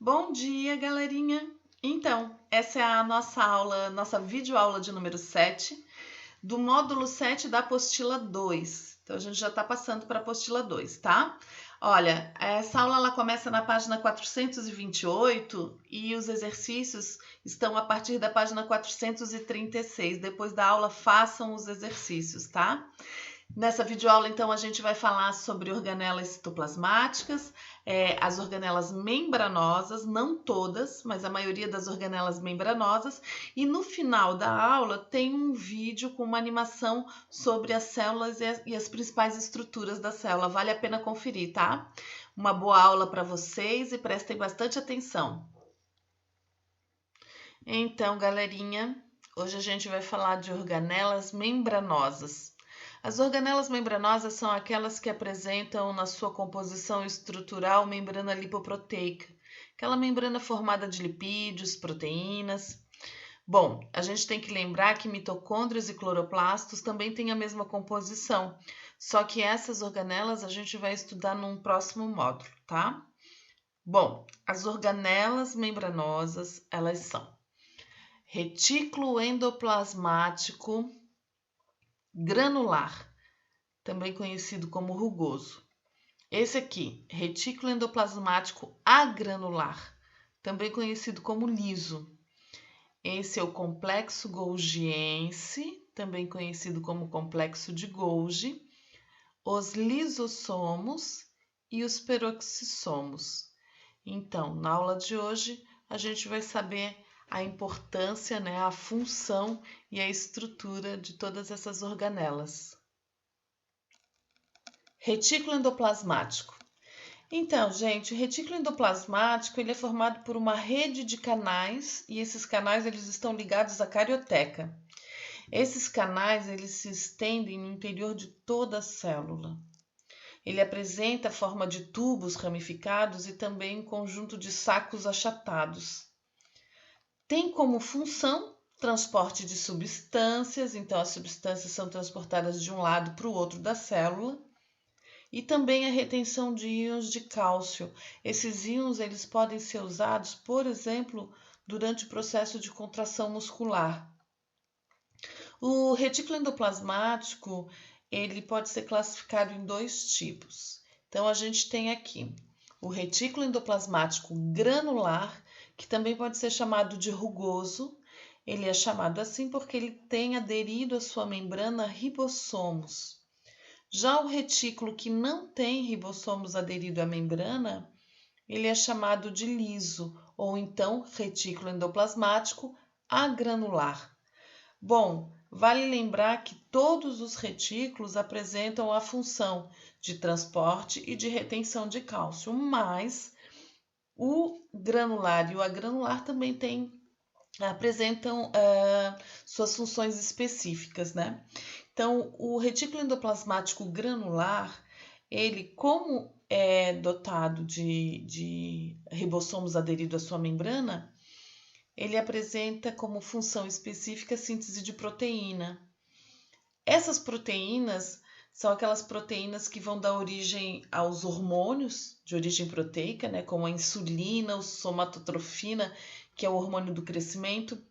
Bom dia, galerinha! Então, essa é a nossa aula, nossa videoaula de número 7, do módulo 7 da apostila 2. Então, a gente já está passando para a apostila 2, tá? Olha, essa aula ela começa na página 428 e os exercícios estão a partir da página 436. Depois da aula, façam os exercícios, tá? Nessa videoaula, então, a gente vai falar sobre organelas citoplasmáticas, as organelas membranosas, não todas, mas a maioria das organelas membranosas. E no final da aula tem um vídeo com uma animação sobre as células e as principais estruturas da célula. Vale a pena conferir, tá? Uma boa aula para vocês e prestem bastante atenção. Então, galerinha, hoje a gente vai falar de organelas membranosas. As organelas membranosas são aquelas que apresentam na sua composição estrutural membrana lipoproteica, aquela membrana formada de lipídios, proteínas. Bom, a gente tem que lembrar que mitocôndrias e cloroplastos também têm a mesma composição, só que essas organelas a gente vai estudar num próximo módulo, tá? Bom, as organelas membranosas, elas são retículo endoplasmático granular, também conhecido como rugoso. Esse aqui, retículo endoplasmático agranular, também conhecido como liso. Esse é o complexo golgiense, também conhecido como complexo de Golgi, os lisossomos e os peroxissomos. Então, na aula de hoje, a gente vai saber a importância, a função e a estrutura de todas essas organelas. Retículo endoplasmático. Então, gente, o retículo endoplasmático ele é formado por uma rede de canais e esses canais eles estão ligados à carioteca. Esses canais eles se estendem no interior de toda a célula. Ele apresenta a forma de tubos ramificados e também um conjunto de sacos achatados. Tem como função transporte de substâncias, então as substâncias são transportadas de um lado para o outro da célula, e também a retenção de íons de cálcio. Esses íons eles podem ser usados, por exemplo, durante o processo de contração muscular. O retículo endoplasmático ele pode ser classificado em dois tipos. Então, a gente tem aqui o retículo endoplasmático granular, que também pode ser chamado de rugoso. Ele é chamado assim porque ele tem aderido à sua membrana ribossomos. Já o retículo que não tem ribossomos aderido à membrana, ele é chamado de liso, ou então retículo endoplasmático agranular. Bom, vale lembrar que todos os retículos apresentam a função de transporte e de retenção de cálcio, mas o granular e o agranular também apresentam suas funções específicas, né? Então, o retículo endoplasmático granular, ele, como é dotado de ribossomos aderidos à sua membrana, ele apresenta como função específica a síntese de proteína. Essas proteínas são aquelas proteínas que vão dar origem aos hormônios de origem proteica, né, como a insulina, a somatotrofina, que é o hormônio do crescimento.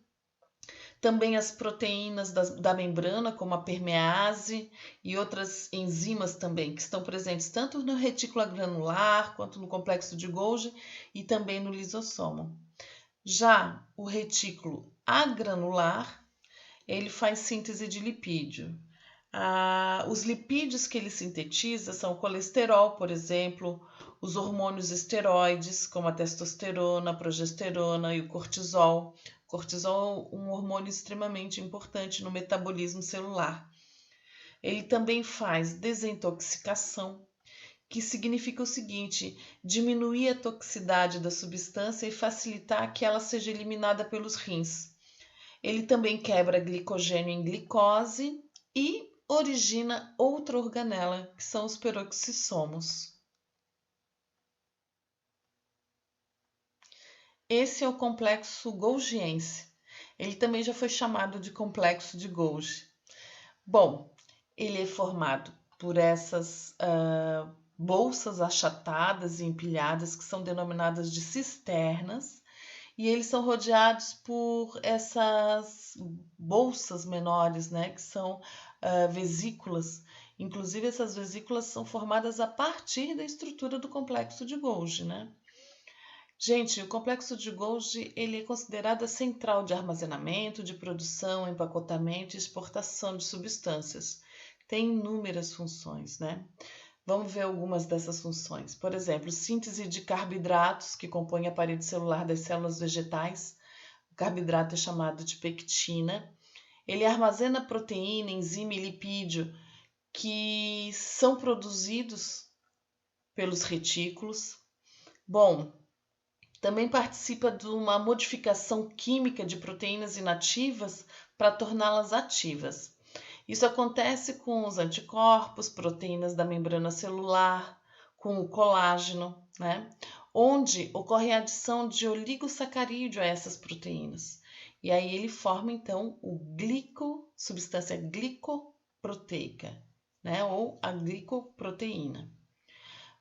Também as proteínas da membrana, como a permease e outras enzimas também, que estão presentes tanto no retículo granular, quanto no complexo de Golgi e também no lisossomo. Já o retículo agranular, ele faz síntese de lipídio. Os lipídios que ele sintetiza são o colesterol, por exemplo, os hormônios esteroides, como a testosterona, a progesterona e o cortisol. O cortisol é um hormônio extremamente importante no metabolismo celular. Ele também faz desintoxicação, que significa o seguinte: diminuir a toxicidade da substância e facilitar que ela seja eliminada pelos rins. Ele também quebra glicogênio em glicose e origina outra organela, que são os peroxissomos. Esse é o complexo golgiense. Ele também já foi chamado de complexo de Golgi. Bom, ele é formado por essas bolsas achatadas e empilhadas que são denominadas de cisternas, e eles são rodeados por essas bolsas menores, né, que são vesículas. Inclusive, essas vesículas são formadas a partir da estrutura do complexo de Golgi, né? Gente, o complexo de Golgi ele é considerado a central de armazenamento, de produção, empacotamento e exportação de substâncias. Tem inúmeras funções, né? Vamos ver algumas dessas funções. Por exemplo, síntese de carboidratos que compõem a parede celular das células vegetais. O carboidrato é chamado de pectina. Ele armazena proteína, enzima e lipídio que são produzidos pelos retículos. Bom, também participa de uma modificação química de proteínas inativas para torná-las ativas. Isso acontece com os anticorpos, proteínas da membrana celular, com o colágeno, né? Onde ocorre a adição de oligosacarídeo a essas proteínas. E aí ele forma, então, substância glicoproteica, né? Ou a glicoproteína.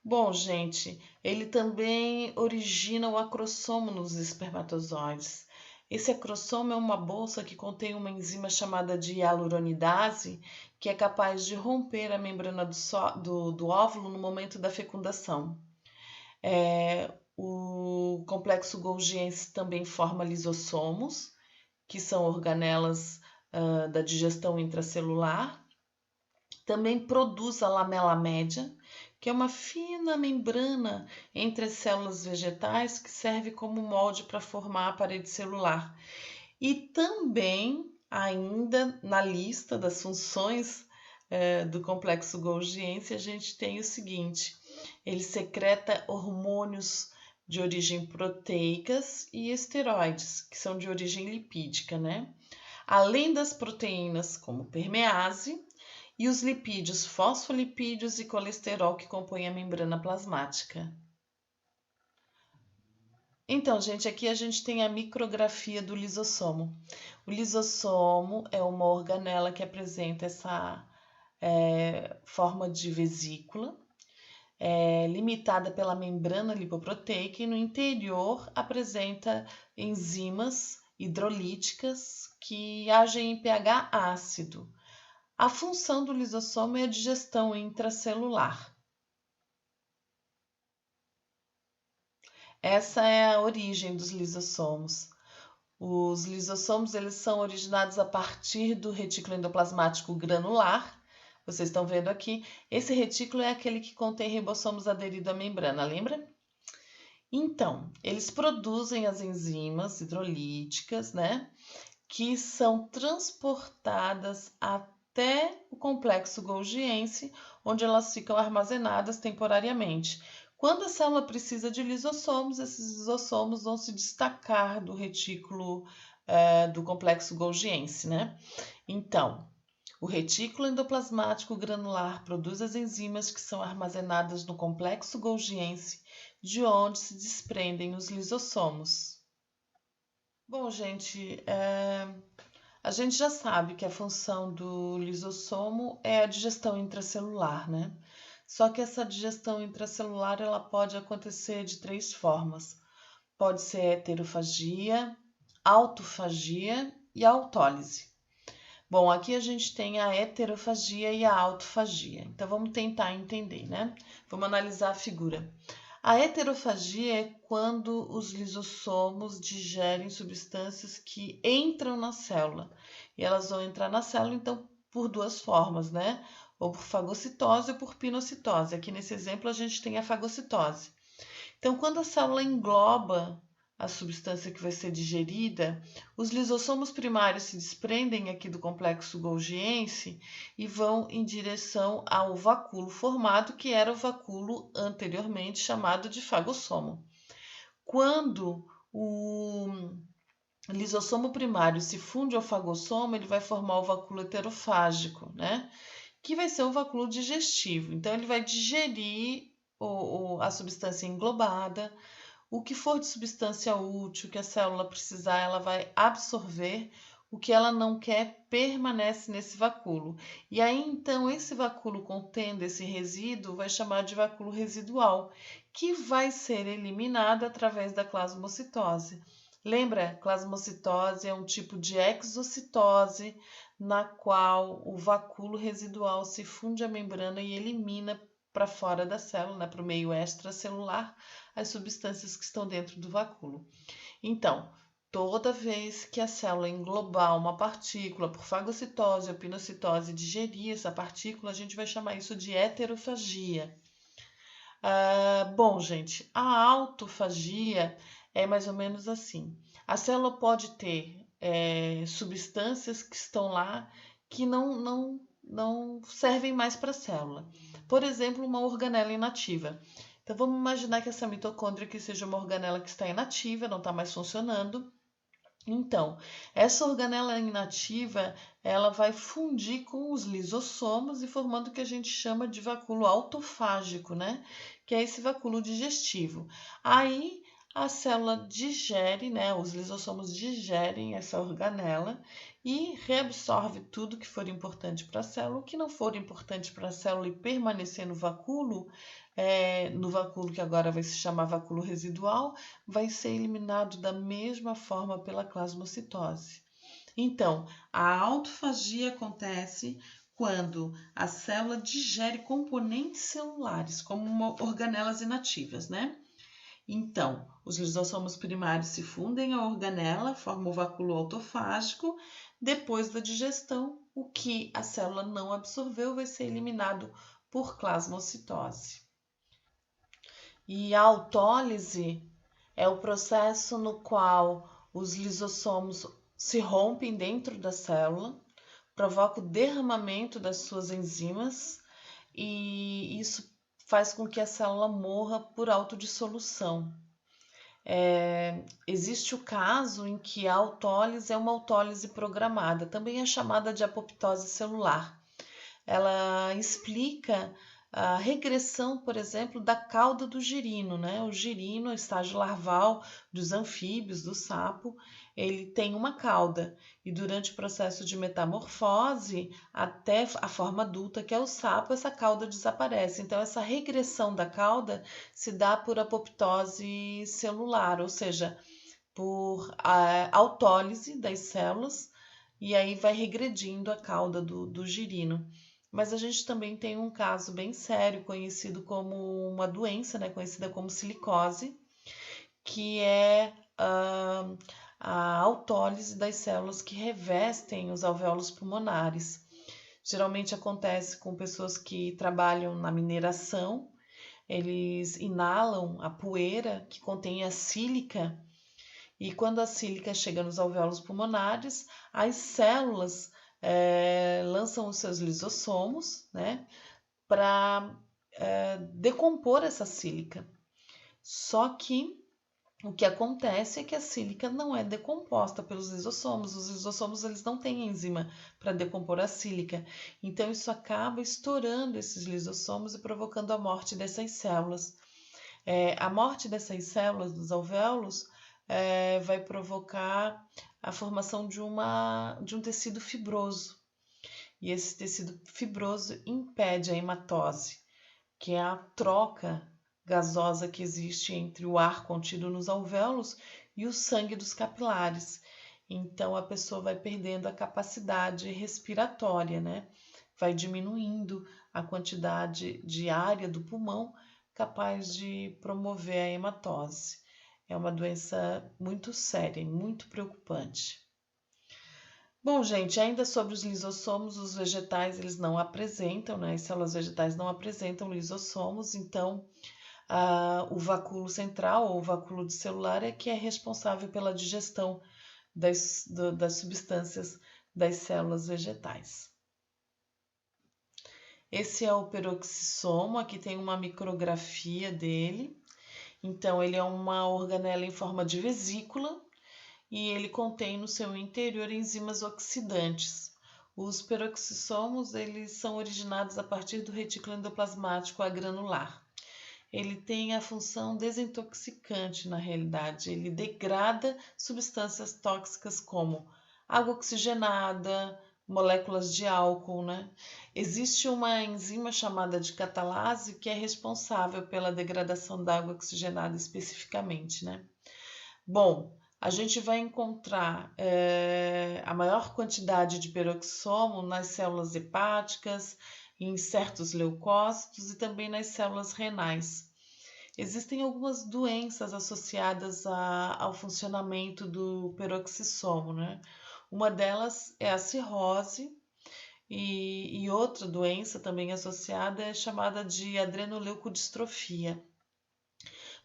Bom, gente, ele também origina o acrossomo nos espermatozoides. Esse acrossomo é uma bolsa que contém uma enzima chamada de hialuronidase, que é capaz de romper a membrana do óvulo no momento da fecundação. O complexo golgiense também forma lisossomos, que são organelas da digestão intracelular. Também produz a lamela média, que é uma fina membrana entre as células vegetais que serve como molde para formar a parede celular. E também, ainda na lista das funções do complexo golgiense, a gente tem o seguinte: ele secreta hormônios de origem proteicas e esteroides, que são de origem lipídica, né? Além das proteínas como permease, e os lipídios, fosfolipídios e colesterol que compõem a membrana plasmática. Então, gente, aqui a gente tem a micrografia do lisossomo. O lisossomo é uma organela que apresenta essa forma de vesícula, limitada pela membrana lipoproteica, e no interior apresenta enzimas hidrolíticas que agem em pH ácido. A função do lisossomo é a digestão intracelular. Essa é a origem dos lisossomos. Os lisossomos eles são originados a partir do retículo endoplasmático granular. Vocês estão vendo aqui. Esse retículo é aquele que contém ribossomos aderidos à membrana, lembra? Então, eles produzem as enzimas hidrolíticas, né? Que são transportadas até o complexo golgiense, onde elas ficam armazenadas temporariamente. Quando a célula precisa de lisossomos, esses lisossomos vão se destacar do retículo do complexo golgiense, né? Então, o retículo endoplasmático granular produz as enzimas que são armazenadas no complexo golgiense, de onde se desprendem os lisossomos. Bom, gente, a gente já sabe que a função do lisossomo é a digestão intracelular, né? Só que essa digestão intracelular ela pode acontecer de 3 formas. Pode ser heterofagia, autofagia e autólise. Bom, aqui a gente tem a heterofagia e a autofagia. Então vamos tentar entender, né? Vamos analisar a figura. A heterofagia é quando os lisossomos digerem substâncias que entram na célula. E elas vão entrar na célula, então, por 2 formas, né? Ou por fagocitose ou por pinocitose. Aqui nesse exemplo a gente tem a fagocitose. Então, quando a célula engloba a substância que vai ser digerida, os lisossomos primários se desprendem aqui do complexo golgiense e vão em direção ao vacúolo formado, que era o vacúolo anteriormente chamado de fagossomo. Quando o lisossomo primário se funde ao fagossomo, ele vai formar o vacúolo heterofágico, né? Que vai ser o vacúolo digestivo. Então, ele vai digerir a substância englobada. O que for de substância útil que a célula precisar, ela vai absorver o que ela não quer permanece nesse vacúolo. E aí, então, esse vacúolo contendo esse resíduo vai chamar de vacúolo residual, que vai ser eliminado através da plasmocitose. Lembra? Plasmocitose é um tipo de exocitose na qual o vacúolo residual se funde à membrana e elimina para fora da célula, né, para o meio extracelular, as substâncias que estão dentro do vacúolo. Então, toda vez que a célula englobar uma partícula por fagocitose ou pinocitose e digerir essa partícula, a gente vai chamar isso de heterofagia. Bom, gente, a autofagia é mais ou menos assim. A célula pode ter substâncias que estão lá que não servem mais para a célula. Por exemplo, uma organela inativa. Então, vamos imaginar que essa mitocôndria aqui seja uma organela que está inativa, não está mais funcionando. Então, essa organela inativa, ela vai fundir com os lisossomos e formando o que a gente chama de vacúolo autofágico, né? Que é esse vacúolo digestivo. Aí, a célula digere, né? Os lisossomos digerem essa organela e reabsorve tudo que for importante para a célula. O que não for importante para a célula e permanecer no vacúolo que agora vai se chamar vacúolo residual, vai ser eliminado da mesma forma pela plasmocitose. Então, a autofagia acontece quando a célula digere componentes celulares, como organelas inativas, né? Então, os lisossomos primários se fundem à organela, formam o vacúolo autofágico. Depois da digestão, o que a célula não absorveu vai ser eliminado por plasmocitose. E a autólise é o processo no qual os lisossomos se rompem dentro da célula, provoca o derramamento das suas enzimas e isso faz com que a célula morra por autodissolução. Existe o caso em que a autólise é uma autólise programada, também é chamada de apoptose celular. Ela explica a regressão, por exemplo, da cauda do girino, né? O girino, o estágio larval dos anfíbios, do sapo, ele tem uma cauda e durante o processo de metamorfose até a forma adulta, que é o sapo, essa cauda desaparece. Então, essa regressão da cauda se dá por apoptose celular, ou seja, por autólise das células, e aí vai regredindo a cauda do girino. Mas a gente também tem um caso bem sério, conhecido como uma doença, né, conhecida como silicose, que é a autólise das células que revestem os alvéolos pulmonares. Geralmente acontece com pessoas que trabalham na mineração, eles inalam a poeira que contém a sílica, e quando a sílica chega nos alvéolos pulmonares, as células lançam os seus lisossomos, né, para decompor essa sílica. Só que o que acontece é que a sílica não é decomposta pelos lisossomos. Os lisossomos eles não têm enzima para decompor a sílica. Então isso acaba estourando esses lisossomos e provocando a morte dessas células. A morte dessas células dos alvéolos vai provocar a formação de um tecido fibroso. E esse tecido fibroso impede a hematose, que é a troca gasosa que existe entre o ar contido nos alvéolos e o sangue dos capilares. Então a pessoa vai perdendo a capacidade respiratória, né? Vai diminuindo a quantidade de área do pulmão capaz de promover a hematose. É uma doença muito séria e muito preocupante. Bom, gente, ainda sobre os lisossomos, os vegetais eles não apresentam, né? As células vegetais não apresentam lisossomos, então o vacúolo central ou o vacúolo celular é que é responsável pela digestão das substâncias das células vegetais. Esse é o peroxissomo, aqui tem uma micrografia dele. Então, ele é uma organela em forma de vesícula e ele contém no seu interior enzimas oxidantes. Os peroxissomos eles são originados a partir do retículo endoplasmático agranular. Ele tem a função desintoxicante na realidade, ele degrada substâncias tóxicas como água oxigenada, moléculas de álcool, né? Existe uma enzima chamada de catalase que é responsável pela degradação da água oxigenada especificamente, né? Bom, a gente vai encontrar a maior quantidade de peroxissomo nas células hepáticas, em certos leucócitos e também nas células renais. Existem algumas doenças associadas ao funcionamento do peroxissomo, né? Uma delas é a cirrose e outra doença também associada é chamada de adrenoleucodistrofia.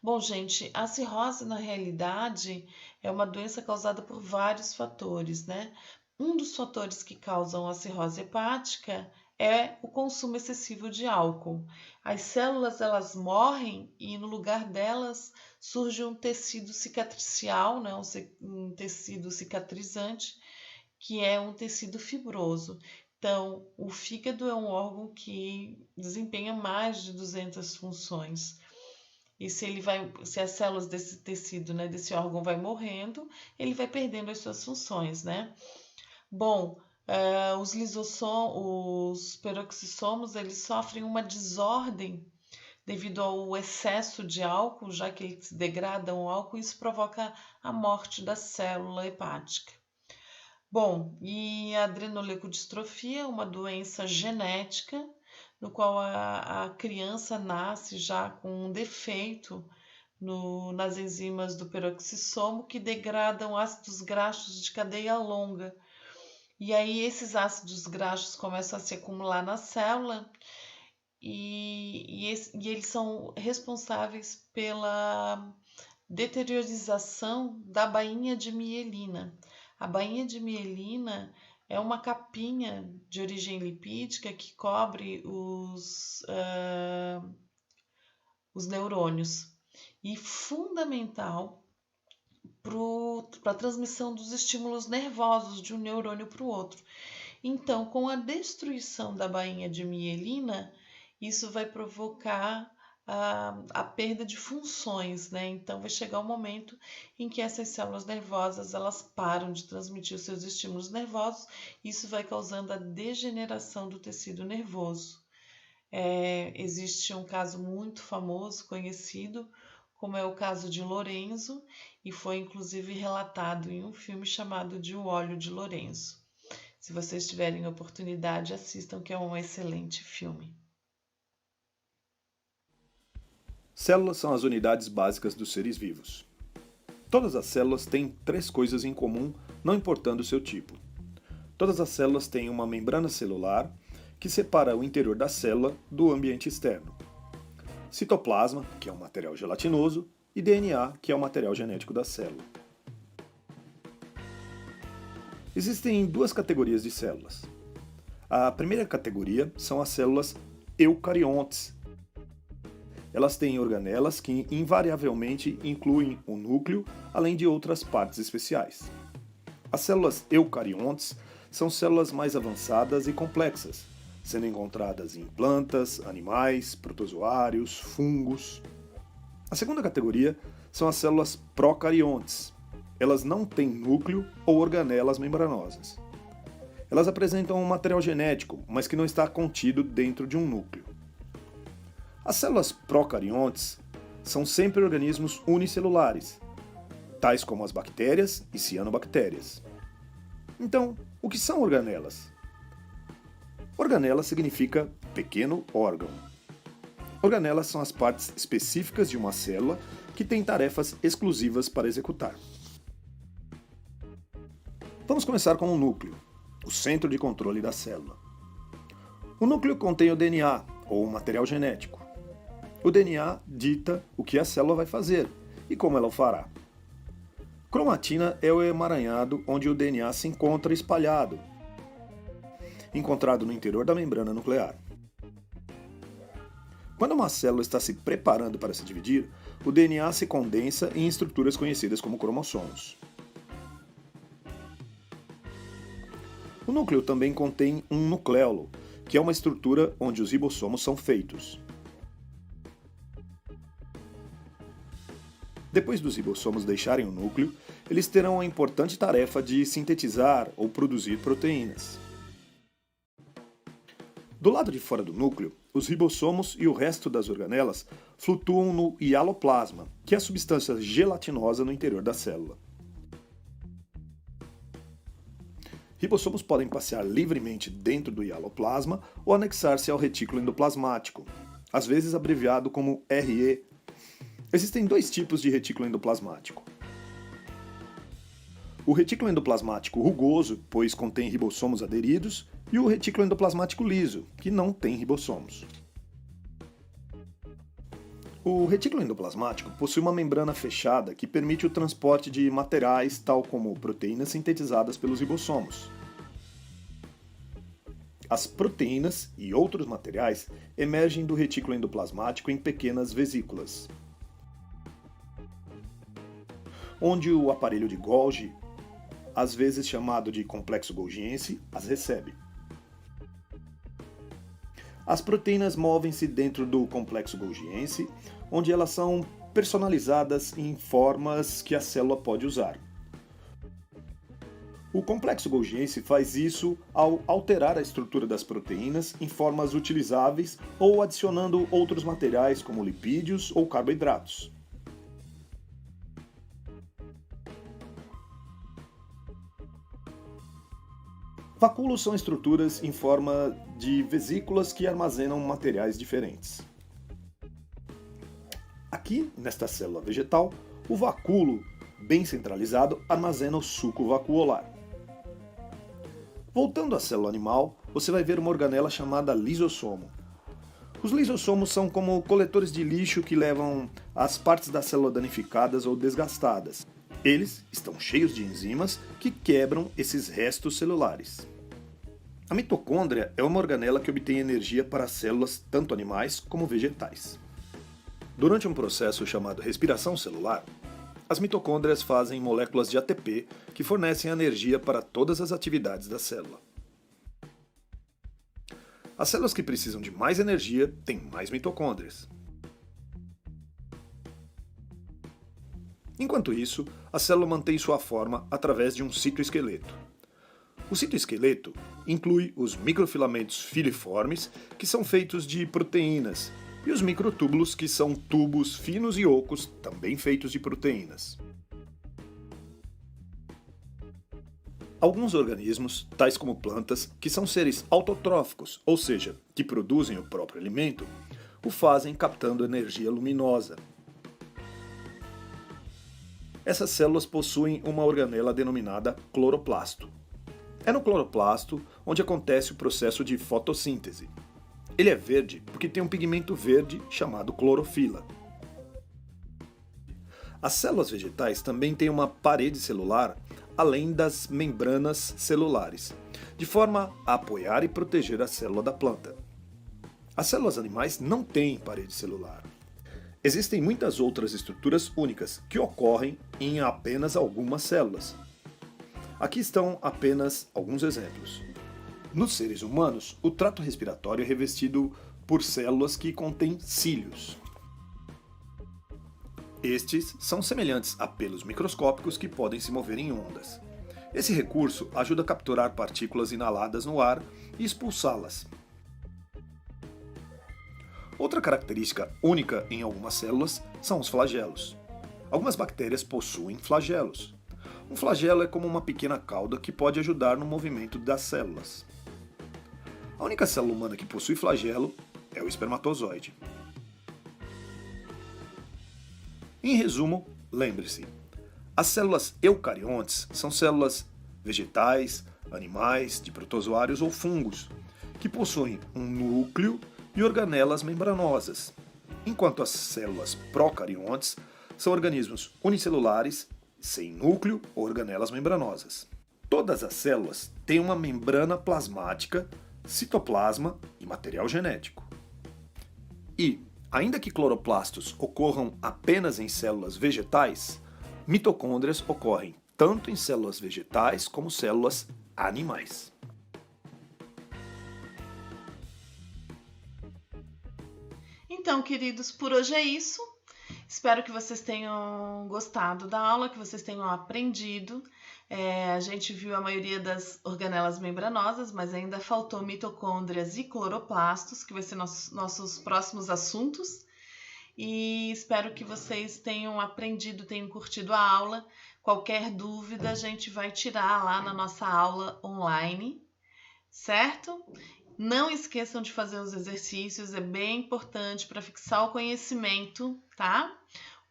Bom, gente, a cirrose na realidade é uma doença causada por vários fatores, né? Um dos fatores que causam a cirrose hepática é o consumo excessivo de álcool. As células elas morrem e no lugar delas surge um tecido cicatricial, né? Um tecido cicatrizante, que é um tecido fibroso. Então, o fígado é um órgão que desempenha mais de 200 funções. E se as células desse tecido, né, desse órgão vai morrendo, ele vai perdendo as suas funções, né? Bom, os peroxissomos, eles sofrem uma desordem devido ao excesso de álcool, já que eles degradam o álcool, isso provoca a morte da célula hepática. Bom, e a adrenoleucodistrofia é uma doença genética no qual a criança nasce já com um defeito nas enzimas do peroxissomo que degradam ácidos graxos de cadeia longa. E aí esses ácidos graxos começam a se acumular na célula e eles são responsáveis pela deteriorização da bainha de mielina. A bainha de mielina é uma capinha de origem lipídica que cobre os neurônios e fundamental para a transmissão dos estímulos nervosos de um neurônio para o outro. Então, com a destruição da bainha de mielina, isso vai provocar a perda de funções, né? Então vai chegar um momento em que essas células nervosas elas param de transmitir os seus estímulos nervosos, isso vai causando a degeneração do tecido nervoso. Existe um caso muito famoso, conhecido, como é o caso de Lorenzo, e foi inclusive relatado em um filme chamado de O Óleo de Lorenzo. Se vocês tiverem oportunidade, assistam, que é um excelente filme. Células são as unidades básicas dos seres vivos. Todas as células têm 3 coisas em comum, não importando o seu tipo. Todas as células têm uma membrana celular que separa o interior da célula do ambiente externo. Citoplasma, que é um material gelatinoso, e DNA, que é o material genético da célula. Existem 2 categorias de células. A primeira categoria são as células eucariontes. Elas têm organelas que invariavelmente incluem o núcleo, além de outras partes especiais. As células eucariontes são células mais avançadas e complexas, sendo encontradas em plantas, animais, protozoários, fungos. A segunda categoria são as células procariontes. Elas não têm núcleo ou organelas membranosas. Elas apresentam um material genético, mas que não está contido dentro de um núcleo. As células procariontes são sempre organismos unicelulares, tais como as bactérias e cianobactérias. Então, o que são organelas? Organela significa pequeno órgão. Organelas são as partes específicas de uma célula que têm tarefas exclusivas para executar. Vamos começar com o núcleo, o centro de controle da célula. O núcleo contém o DNA, ou o material genético. O DNA dita o que a célula vai fazer e como ela o fará. Cromatina é o emaranhado onde o DNA se encontra espalhado, encontrado no interior da membrana nuclear. Quando uma célula está se preparando para se dividir, o DNA se condensa em estruturas conhecidas como cromossomos. O núcleo também contém um nucleolo, que é uma estrutura onde os ribossomos são feitos. Depois dos ribossomos deixarem o núcleo, eles terão a importante tarefa de sintetizar ou produzir proteínas. Do lado de fora do núcleo, os ribossomos e o resto das organelas flutuam no hialoplasma, que é a substância gelatinosa no interior da célula. Ribossomos podem passear livremente dentro do hialoplasma ou anexar-se ao retículo endoplasmático, às vezes abreviado como RE. Existem dois tipos de retículo endoplasmático. O retículo endoplasmático rugoso, pois contém ribossomos aderidos, e o retículo endoplasmático liso, que não tem ribossomos. O retículo endoplasmático possui uma membrana fechada que permite o transporte de materiais, tal como proteínas sintetizadas pelos ribossomos. As proteínas e outros materiais emergem do retículo endoplasmático em pequenas vesículas, onde o aparelho de Golgi, às vezes chamado de complexo golgiense, as recebe. As proteínas movem-se dentro do complexo golgiense, onde elas são personalizadas em formas que a célula pode usar. O complexo golgiense faz isso ao alterar a estrutura das proteínas em formas utilizáveis ou adicionando outros materiais como lipídios ou carboidratos. Vacúolos são estruturas em forma de vesículas que armazenam materiais diferentes. Aqui, nesta célula vegetal, o vacúolo, bem centralizado, armazena o suco vacuolar. Voltando à célula animal, você vai ver uma organela chamada lisossomo. Os lisossomos são como coletores de lixo que levam as partes da célula danificadas ou desgastadas. Eles estão cheios de enzimas que quebram esses restos celulares. A mitocôndria é uma organela que obtém energia para as células tanto animais como vegetais. Durante um processo chamado respiração celular, as mitocôndrias fazem moléculas de ATP que fornecem energia para todas as atividades da célula. As células que precisam de mais energia têm mais mitocôndrias. Enquanto isso, a célula mantém sua forma através de um citoesqueleto. O citoesqueleto inclui os microfilamentos filiformes, que são feitos de proteínas, e os microtúbulos, que são tubos finos e ocos, também feitos de proteínas. Alguns organismos, tais como plantas, que são seres autotróficos, ou seja, que produzem o próprio alimento, o fazem captando energia luminosa. Essas células possuem uma organela denominada cloroplasto. É no cloroplasto onde acontece o processo de fotossíntese. Ele é verde porque tem um pigmento verde chamado clorofila. As células vegetais também têm uma parede celular além das membranas celulares, de forma a apoiar e proteger a célula da planta. As células animais não têm parede celular. Existem muitas outras estruturas únicas que ocorrem em apenas algumas células. Aqui estão apenas alguns exemplos. Nos seres humanos, o trato respiratório é revestido por células que contêm cílios. Estes são semelhantes a pelos microscópicos que podem se mover em ondas. Esse recurso ajuda a capturar partículas inaladas no ar e expulsá-las. Outra característica única em algumas células são os flagelos. Algumas bactérias possuem flagelos. Um flagelo é como uma pequena cauda que pode ajudar no movimento das células. A única célula humana que possui flagelo é o espermatozoide. Em resumo, lembre-se, as células eucariontes são células vegetais, animais, de protozoários ou fungos, que possuem um núcleo e organelas membranosas, enquanto as células procariontes são organismos unicelulares, sem núcleo ou organelas membranosas. Todas as células têm uma membrana plasmática, citoplasma e material genético. E, ainda que cloroplastos ocorram apenas em células vegetais, mitocôndrias ocorrem tanto em células vegetais como células animais. Então, queridos, por hoje é isso. Espero que vocês tenham gostado da aula, que vocês tenham aprendido. A gente viu a maioria das organelas membranosas, mas ainda faltou mitocôndrias e cloroplastos, que vai ser nossos próximos assuntos. E espero que vocês tenham aprendido, tenham curtido a aula. Qualquer dúvida a gente vai tirar lá na nossa aula online, certo? Não esqueçam de fazer os exercícios, é bem importante para fixar o conhecimento, tá?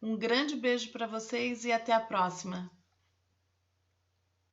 Um grande beijo para vocês e até a próxima!